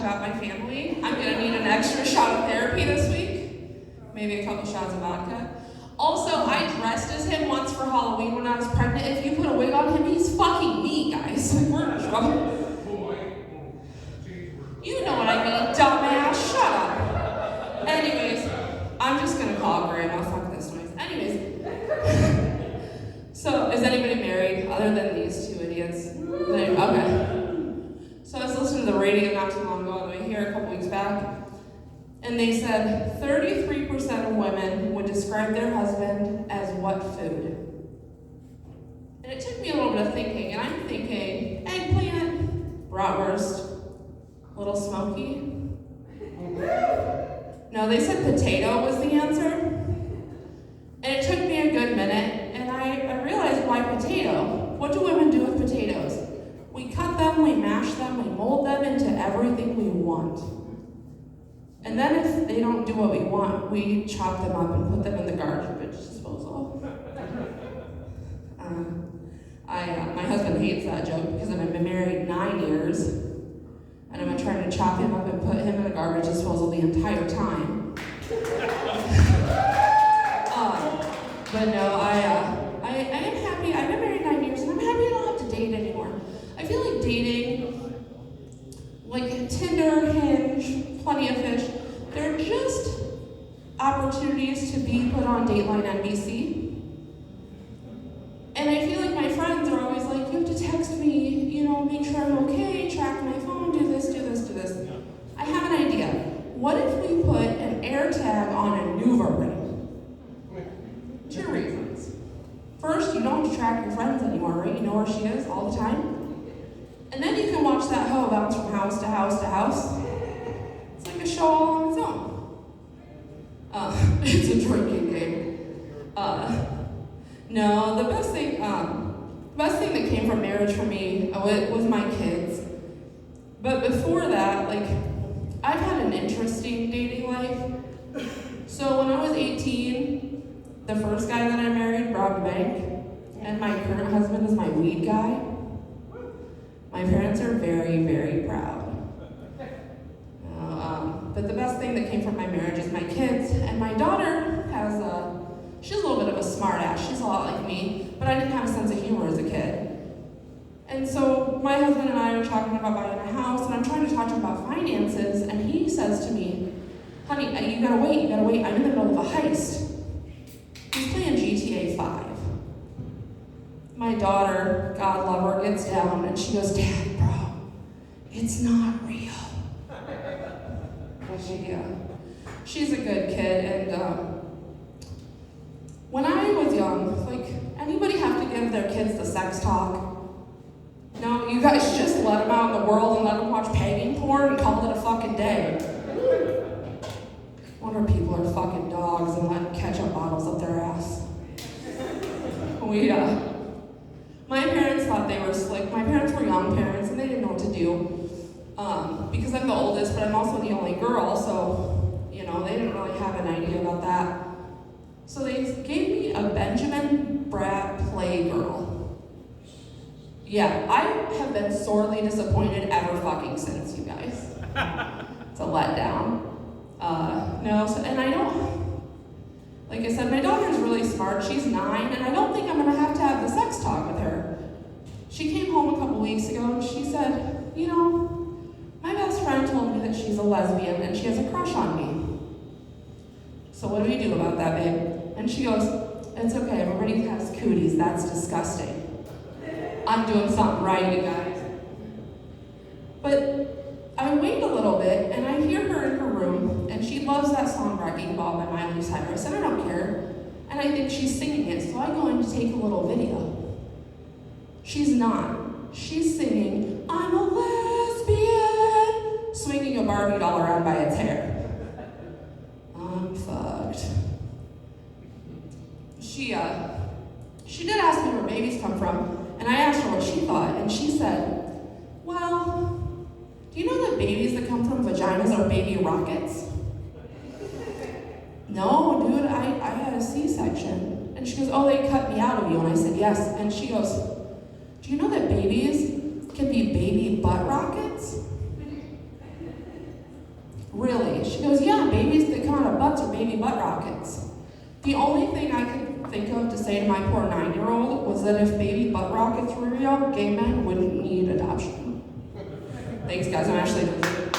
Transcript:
out my family. I'm gonna need an extra shot of therapy this week. Maybe a couple shots of vodka. Also, I dressed as him once for Halloween when I was pregnant. If you put a wig on him, he's fucking me, guys. Like, we're in trouble. You know what I mean, dumbass. Shut up. Anyways, I'm just gonna call Grandma. Fuck this noise. Anyways. So, is anybody married other than these two idiots? Okay. So I was listening to the radio not too long ago on the way here a couple weeks back, and they said 33% of women would describe their husband as what food? And it took me a little bit of thinking, and I'm thinking eggplant, bratwurst, a little smoky. No, they said potato was the answer. And it took me a good minute, and I realized why potato. What do women do with potatoes? We cut them, we mash them, we mold them into everything we want. And then if they don't do what we want, we chop them up and put them in the garbage disposal. My husband hates that joke because I've been married 9 years, and I've been trying to chop him up and put him in the garbage disposal the entire time. But no, I am happy. I've been married 9 years, and I'm happy I don't have to date anymore. I feel like dating, like Tinder, Hinge, Plenty of Fish, they're just opportunities to be put on Dateline NBC. And I feel like my friends are always like, you have to text me, make sure I'm okay, track my phone, do this, do this, do this. Yeah. I have an idea. What if we put an AirTag on a Nuva ring? 2 reasons. First, you don't have to track your friends anymore, right? You know where she is all the time. And then you can watch that hoe bounce from house to house to house. It's like a show all on its own. It's a drinking game. No, the best thing that came from marriage for me was my kids. But before that, I've had an interesting dating life. So when I was 18, the first guy that I married robbed a bank, and my current husband is my weed guy. My parents are very, very proud. But the best thing that came from my marriage is my kids. And my daughter she's a little bit of a smart ass. She's a lot like me, but I didn't have a sense of humor as a kid. And so my husband and I are talking about buying a house, and I'm trying to talk to him about finances, and he says to me, honey, you gotta wait, I'm in the middle of a heist. He's playing GTA 5. My daughter, God love her, gets down and she goes, Dad, bro, it's not real. She's a good kid, and when I was young, anybody have to give their kids the sex talk? No, you guys just let them out in the world and let them watch pegging porn and call it a fucking day. Wonder people are fucking dogs and let ketchup bottles up their ass. My parents thought they were slick. My parents were young parents and they didn't know what to do. Because I'm the oldest, but I'm also the only girl, so, they didn't really have an idea about that. So they gave me a Benjamin Bratt Playgirl. Yeah, I have been sorely disappointed ever fucking since, you guys. It's a letdown. And I don't, like I said, my daughter's really smart. She's 9, and I don't think I'm gonna have to have the sex talk with her. She came home a couple weeks ago and she said, my best friend told me that she's a lesbian and she has a crush on me. So what do we do about that, babe? And she goes, it's okay, everybody has cooties, that's disgusting. I'm doing something right, you guys. But I wait a little bit and I hear her in her room, and she loves that song Wrecking Ball by Miley Cyrus, and I don't care. And I think she's singing it, so I go in to take a little video. She's not. She's singing, I'm a lesbian, swinging a Barbie doll around by its hair. I'm fucked. She did ask me where babies come from, and I asked her what she thought, and she said, well, do you know that babies that come from vaginas are baby rockets? No, dude, I had a C-section. And she goes, oh, they cut me out of you, and I said, yes. And she goes, do you know that babies can be baby butt rockets? really? She goes, yeah, babies that come out of butts are baby butt rockets. The only thing I could think of to say to my poor 9-year-old was that if baby butt rockets were real, gay men wouldn't need adoption. Thanks, guys. I'm Ashley.